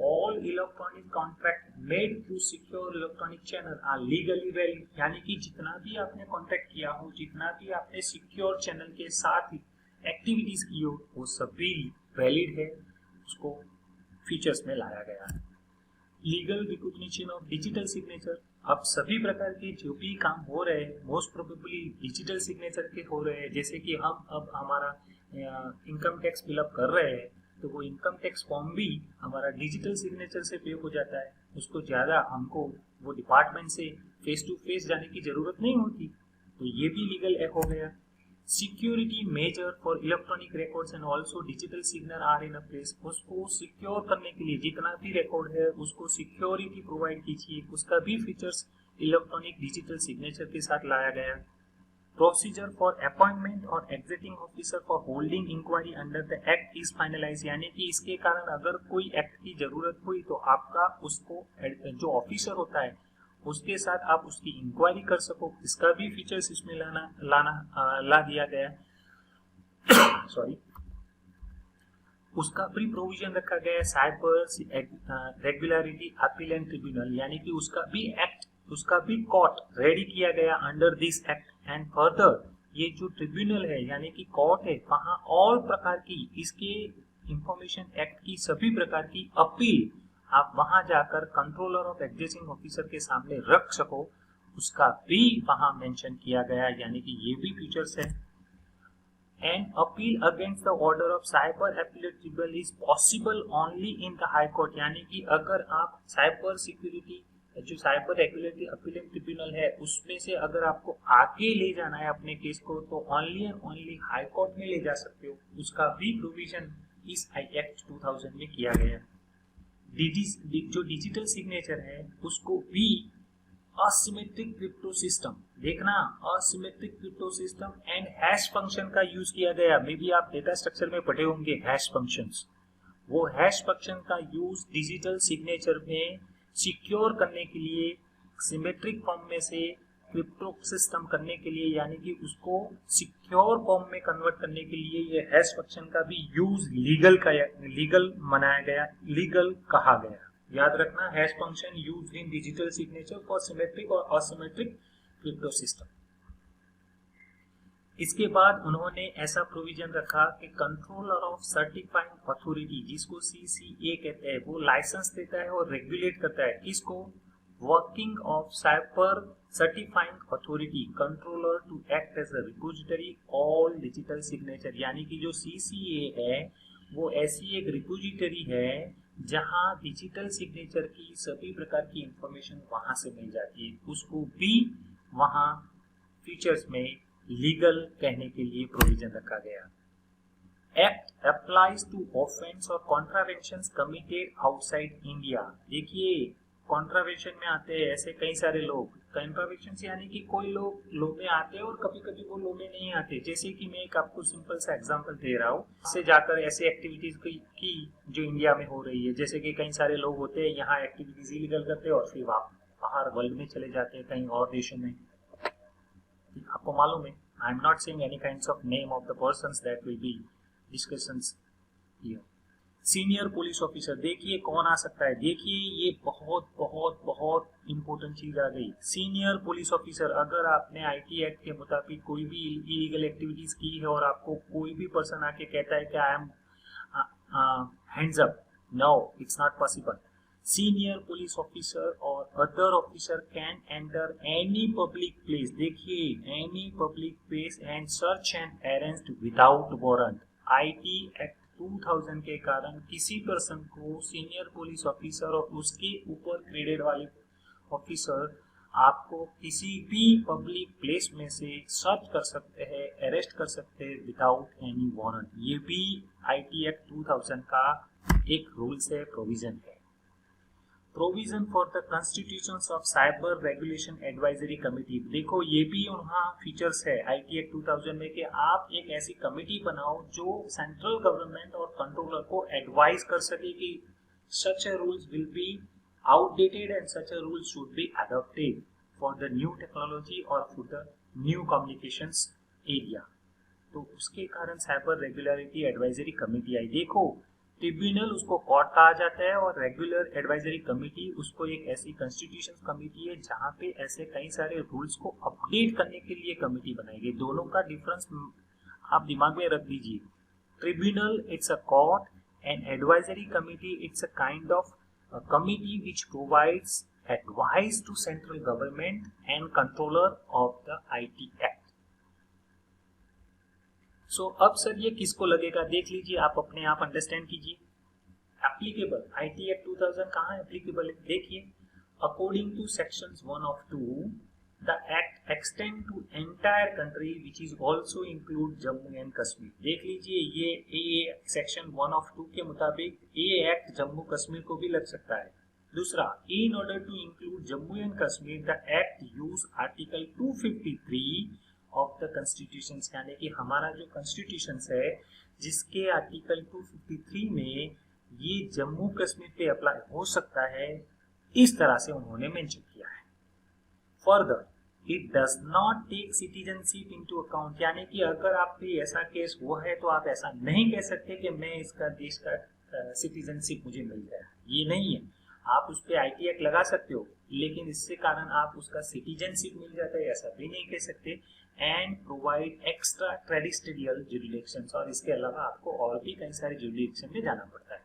All electronic contract made through secure electronic channel are legally valid, यानी कि जितना भी आपने कॉन्ट्रैक्ट किया हो, जितना भी आपने सिक्योर चैनल के साथ एक्टिविटीज की हो वो सभी वैलिड है, उसको फीचर्स में लाया गया है। Legal recognition of digital signature, अब सभी प्रकार के जो भी काम हो रहे हैं मोस्ट प्रोबेबली डिजिटल सिग्नेचर के हो रहे हैं। जैसे कि हम अब हमारा इनकम टैक्स फिलअप कर रहे हैं तो वो इनकम टैक्स फॉर्म भी हमारा डिजिटल सिग्नेचर से पे हो जाता है, उसको ज़्यादा हमको वो डिपार्टमेंट से फेस टू फेस जाने की ज़रूरत नहीं होती, तो ये भी लीगल एक हो गया। Security measure for electronic records and also digital signal are in a place, उसको सिक्योर करने के लिए जितना भी रिकॉर्ड है उसको सिक्योरिटी प्रोवाइड कीजिए, उसका भी फीचर्स इलेक्ट्रॉनिक डिजिटल सिग्नेचर के साथ लाया गया। प्रोसीजर फॉर अपॉइंटमेंट और exiting officer for holding inquiry under the act is finalize, यानी कि इसके कारण अगर कोई एक्ट की जरूरत हुई तो आपका उसको जो ऑफिसर होता है उसके साथ आप उसकी इंक्वायरी कर सको, इसका भी फीचर्स इसमें ला दिया गया। सॉरी, उसका प्री प्रोविजन रखा गया है साइबर रेगुलरिटी अपीलेंट ट्रिब्यूनल, यानी कि उसका भी एक्ट, उसका भी कोर्ट रेडी किया गया under this act. And further ये जो ट्रिब्यूनल है यानी कि कोर्ट है, वहां और प्रकार की इसके इंफॉर्मेशन एक्ट की सभी प्रकार की अपील आप वहां जाकर कंट्रोलर ऑफ एग्जिस्टिंग ऑफिसर के सामने रख सको, उसका भी वहां मेंशन किया गया, यानी कि ये भी फीचर्स है। And appeal against the order of cyber appellate tribunal is possible only in the high court, यानी कि अगर आप साइबर सिक्योरिटी जो साइबर रेगुलेटरी अपीलेट ट्रिब्यूनल है उसमें से अगर आपको आगे ले जाना है अपने केस को तो only and only high court में ले जा सकते हो, उसका भी प्रोविजन इस एक्ट 2000 में किया गया। जो डिजिटल सिग्नेचर है उसको भी असिमेट्रिक क्रिप्टो सिस्टम, देखना asymmetric crypto system and hash function का यूज किया गया। मे बी आप डेटा स्ट्रक्चर में पढ़े होंगे हैश फंक्शंस, वो हैश फंक्शन का यूज डिजिटल सिग्नेचर में सिक्योर करने के लिए, सिमेट्रिक फॉर्म में से क्रिप्टो सिस्टम करने के लिए, यानी कि उसको सिक्योर फॉर्म में कन्वर्ट करने के लिए ये हैश फंक्शन का भी यूज लीगल मनाया गया, लीगल कहा गया। याद रखना, hash function used in digital signature for symmetric और असिमेट्रिक क्रिप्टो सिस्टम। इसके बाद उन्होंने ऐसा प्रोविजन रखा कि कंट्रोलर ऑफ सर्टिफाइंग अथॉरिटी, जिसको CCA कहते हैं, वो लाइसेंस देता है और रेगुलेट करता है किसको, working of cyber certifying authority controller to act as a repository all digital signature, यानी कि जो CCA है वो ऐसी एक रिपोजिटरी है जहां डिजिटल सिग्नेचर की सभी प्रकार की इंफॉर्मेशन वहां से मिल जाती है, उसको भी वहां फीचर्स में लीगल कहने के लिए प्रोविजन रखा गया। एक्ट अप्लाइज टू ऑफेंस और कॉन्ट्रावेंशंस कमिटेड आउटसाइड इंडिया, देखिए कॉन्ट्रावेंशन में आते हैं ऐसे कई सारे लोग, कॉन्ट्रावेंशन यानी कि कोई लोग लॉ में आते हैं और कभी कभी वो लॉ में नहीं आते। जैसे कि मैं एक आपको सिंपल सा एग्जांपल दे रहा हूँ, इससे जाकर ऐसे एक्टिविटीज की जो इंडिया में हो रही है, जैसे कि कई सारे लोग होते हैं यहाँ एक्टिविटीज इलीगल करते हैं और फिर बाहर वर्ल्ड में चले जाते हैं कहीं और देशों में, आपको मालूम है। I am not saying any kinds of name of the persons that will be discussions here. Senior police officer, देखिए कौन आ सकता है, देखिए ये बहुत बहुत बहुत इंपॉर्टेंट चीज आ गई। सीनियर पुलिस ऑफिसर, अगर आपने IT एक्ट के मुताबिक कोई भी इलीगल एक्टिविटीज की है और आपको कोई भी पर्सन आके कहता है कि I am hands up, no it's not possible. Senior police officer और other officer can enter any public place, देखिए any public place and search and arrest without warrant. IT act 2000 के कारण किसी पर्सन को, सीनियर पुलिस ऑफिसर और उसके ऊपर graded वाले ऑफिसर आपको किसी भी पब्लिक प्लेस में से सर्च कर सकते हैं, अरेस्ट कर सकते हैं विदाउट एनी वारंट। ये भी IT एक्ट 2000 का एक रूल्स है, प्रोविजन है। Provision for the constitutions of cyber regulation advisory committee, देखो ये भी वहाँ फीचर्स है IT एक्ट 2000 में कि आप एक ऐसी कमिटी बनाओ जो सेंट्रल गवर्नमेंट और कंट्रोलर को एडवाइज कर सके कि such a rules will be outdated and such a rule should be adopted for the new technology or for the new communications area। तो उसके कारण साइबर रेगुलरिटी एडवाइजरी कमिटी आई। देखो tribunal उसको कोर्ट कहा जाता है और रेगुलर एडवाइजरी कमिटी उसको एक ऐसी कॉन्स्टिट्यूशन कमिटी है जहाँ पे ऐसे कई सारे रूल्स को अपडेट करने के लिए कमिटी बनाई गई। दोनों का डिफरेंस आप दिमाग में रख दीजिए। Tribunal it's a court and advisory committee it's a kind of committee which provides advice to central government and controller of the IT act. So अब सर ये किसको लगेगा, देख लीजिए, आप अपने आप अंडरस्टैंड कीजिए। एप्लीकेबल आईटी एक्ट 2000 कहाँ एप्लीकेबल है, देखिए, according to sections 1 of 2 the act extend to entire country which is also include Jammu and Kashmir. देख लीजिए, ये सेक्शन 1 of 2 के मुताबिक ये एक्ट जम्मू कश्मीर को भी लग सकता है। दूसरा, in order to include Jammu and Kashmir the act use article 253 of the constitution, यानी कि हमारा जो कॉन्स्टिट्यूशन है जिसके आर्टिकल 253 में ये जम्मू कश्मीर पे अप्लाई हो सकता है, इस तरह से उन्होंने मेंशन किया है। Further it does not take citizenship into account, यानी कि अगर आप पे ऐसा केस हुआ है तो आप ऐसा नहीं कह सकते कि मैं इसका देश का सिटीजनशिप मुझे मिल गया, ये नहीं है। आप उस पर आईटी एक्ट लगा सकते हो, लेकिन इससे कारण आप उसका सिटीजनशिप मिल जाता है ऐसा भी नहीं कह सकते। And provide extra territorial jurisdictions, और इसके अलावा आपको और भी कई सारे जुरिडिक्शन में जाना पड़ता है।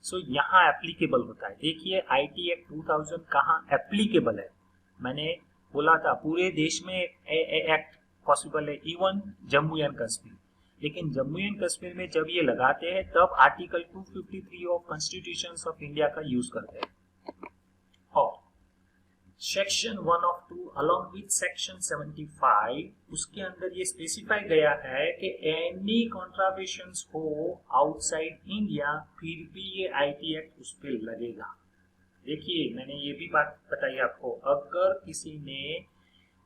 सो यहाँ एप्लीकेबल होता है। देखिए आईटी एक्ट 2000 कहाँ एप्लीकेबल है, मैंने बोला था पूरे देश में एक्ट पॉसिबल है, इवन जम्मू एंड कश्मीर, लेकिन जम्मू एंड कश्मीर में जब ये लगाते हैं तब article 253 of constitution of India का यूज करते हैं। और section 1 of 2 along with section 75 उसके अंदर ये स्पेसिफाई गया है कि एनी कॉन्ट्रावेशंस हो आउटसाइड इंडिया फिर भी ये आईटी एक्ट उस पर लगेगा। देखिए मैंने ये भी बात बताई आपको, अगर किसी ने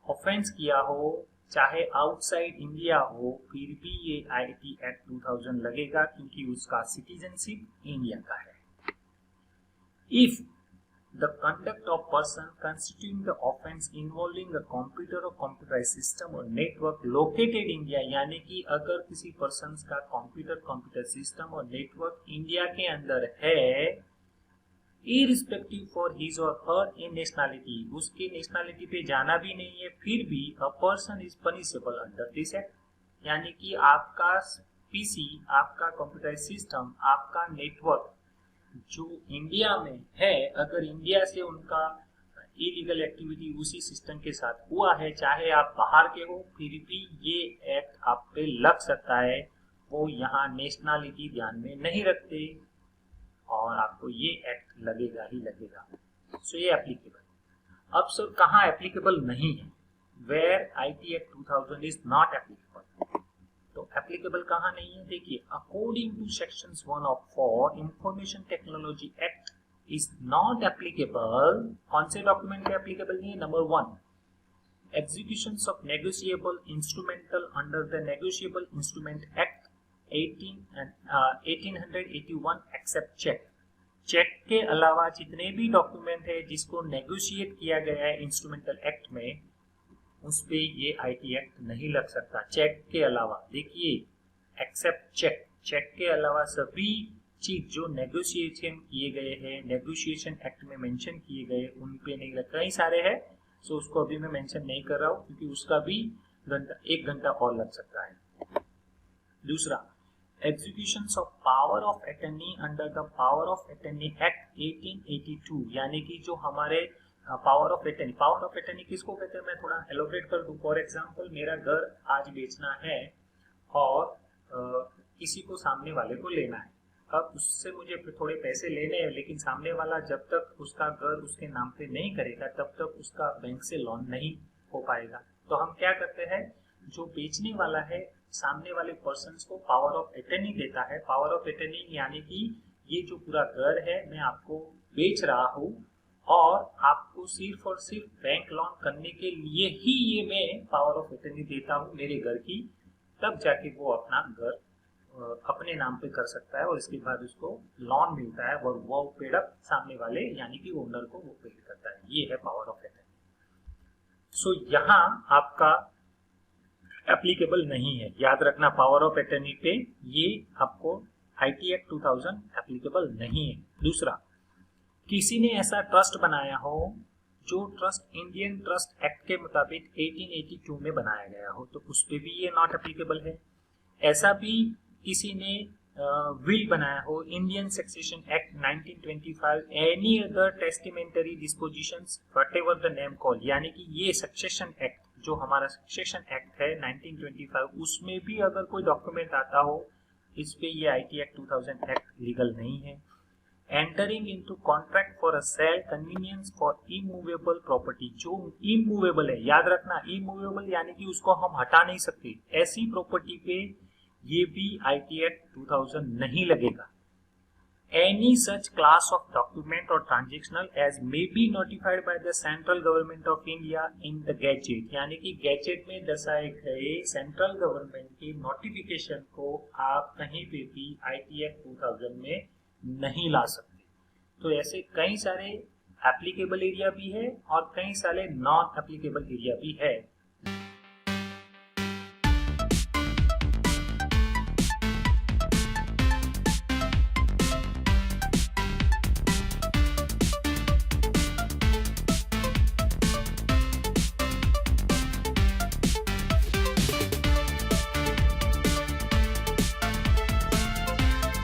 ऑफेंस किया हो चाहे आउटसाइड इंडिया हो फिर भी ये आईटी एक्ट 2000 लगेगा, क्योंकि उसका सिटीजनशिप इंडिया का है। If the conduct of person constituting the offense involving a computer or computerized system or network located India, यानी कि अगर किसी पर्सन का कंप्यूटर सिस्टम और नेटवर्क इंडिया के अंदर है, irrespective for his or her in nationality, उसके नेशनलिटी पे जाना भी नहीं है, फिर भी a person is punishable under this act, यानी कि आपका पीसी, आपका कंप्यूटराइज सिस्टम, आपका नेटवर्क जो इंडिया में है, अगर इंडिया से उनका इलीगल एक्टिविटी उसी सिस्टम के साथ हुआ है, चाहे आप बाहर के हो, फिर भी ये एक्ट आप पे लग सकता है। वो यहाँ नेशनलिटी ध्यान में नहीं रखते और आपको ये एक्ट लगेगा ही लगेगा। सो ये एप्लीकेबल। अब सर कहाँ एप्लीकेबल नहीं है, where IT act 2000 is not applicable. तो एप्लीकेबल कहाँ नहीं है, देखिए according to sections 1 of 4 information technology act is not applicable. कौन से डॉक्यूमेंट पे एप्लीकेबल नहीं है? Number 1, executions of negotiable instrumental under the negotiable instrument act 1881 except cheque. Cheque के अलावा जितने भी डॉक्यूमेंट है जिसको नेगोशिएट किया गया है इंस्ट्रूमेंटल एक्ट में, उस पे ये आईटी एक्ट नहीं लग सकता। चेक के अलावा देखिए, एक्सेप्ट चेक, चेक के अलावा सभी चीज जो नेगोशिएशन किए गए हैं, नेगोशिएशन एक्ट में मेंशन किए गए, उन पे नहीं लग, कई सारे हैं, सो उसको अभी मैं मेंशन नहीं कर रहा हूँ क्योंकि उसका भी एक घंटा और लग सकता है। दूसरा, executions of power of attorney under the power of attorney act 1882, यानी कि जो हमारे पावर ऑफ अटर्नी किसको कहते हैं, मैं थोड़ा एलोबरेट कर दूं। फॉर एग्जांपल, मेरा घर आज बेचना है और किसी को सामने वाले को लेना है। अब उससे मुझे थोड़े पैसे लेने हैं, लेकिन सामने वाला जब तक उसका घर उसके नाम पे नहीं करेगा तब तक उसका बैंक से लोन नहीं हो पाएगा। तो हम क्या करते हैं, जो बेचने वाला है सामने वाले पर्सन को पावर ऑफ अटर्नी देता है। पावर ऑफ अटर्नी यानी कि ये जो पूरा घर है मैं आपको बेच रहा हूँ और आपको सिर्फ और सिर्फ बैंक लोन करने के लिए ही ये मैं पावर ऑफ अटर्नी देता हूँ मेरे घर की, तब जाके वो अपना घर अपने नाम पे कर सकता है और इसके बाद उसको लोन मिलता है और वो पेड अप सामने वाले यानी कि ओनर को वो पेड करता है। ये है पावर ऑफ अटर्नी। सो यहाँ आपका एप्लीकेबल नहीं है, याद रखना, पावर ऑफ अटर्नी पे ये आपको आईटी एक्ट 2000 एप्लीकेबल नहीं है। दूसरा, किसी ने ऐसा ट्रस्ट बनाया हो जो ट्रस्ट इंडियन ट्रस्ट एक्ट के मुताबिक 1882 में बनाया गया हो, तो उस पे भी ये नॉट एप्लीकेबल है। ऐसा भी किसी ने विल बनाया हो, Indian succession act 1925, any other testamentary dispositions whatever the name call, यानी कि ये सक्सेशन एक्ट जो हमारा सक्सेशन एक्ट है 1925, उसमें भी अगर कोई डॉक्यूमेंट आता हो इस पे ये आईटी एक्ट 2000 एक्ट लीगल नहीं है। Entering into contract for a sale convenience for immovable property, जो इमूवेबल है, याद रखना इमूवेबल यानी कि उसको हम हटा नहीं सकते, ऐसी प्रॉपर्टी पे ये भी आईटी एक्ट 2000 नहीं लगेगा। Any such class of document or transactional as may be notified by the central government of India in the gazette, यानी कि गैजेट में दर्शाए गए सेंट्रल गवर्नमेंट की नोटिफिकेशन को आप कहीं पे भी आईटी एक्ट 2000 में नहीं ला सकते। तो ऐसे कई सारे एप्लीकेबल एरिया भी है और कई सारे नॉन एप्लीकेबल एरिया भी है।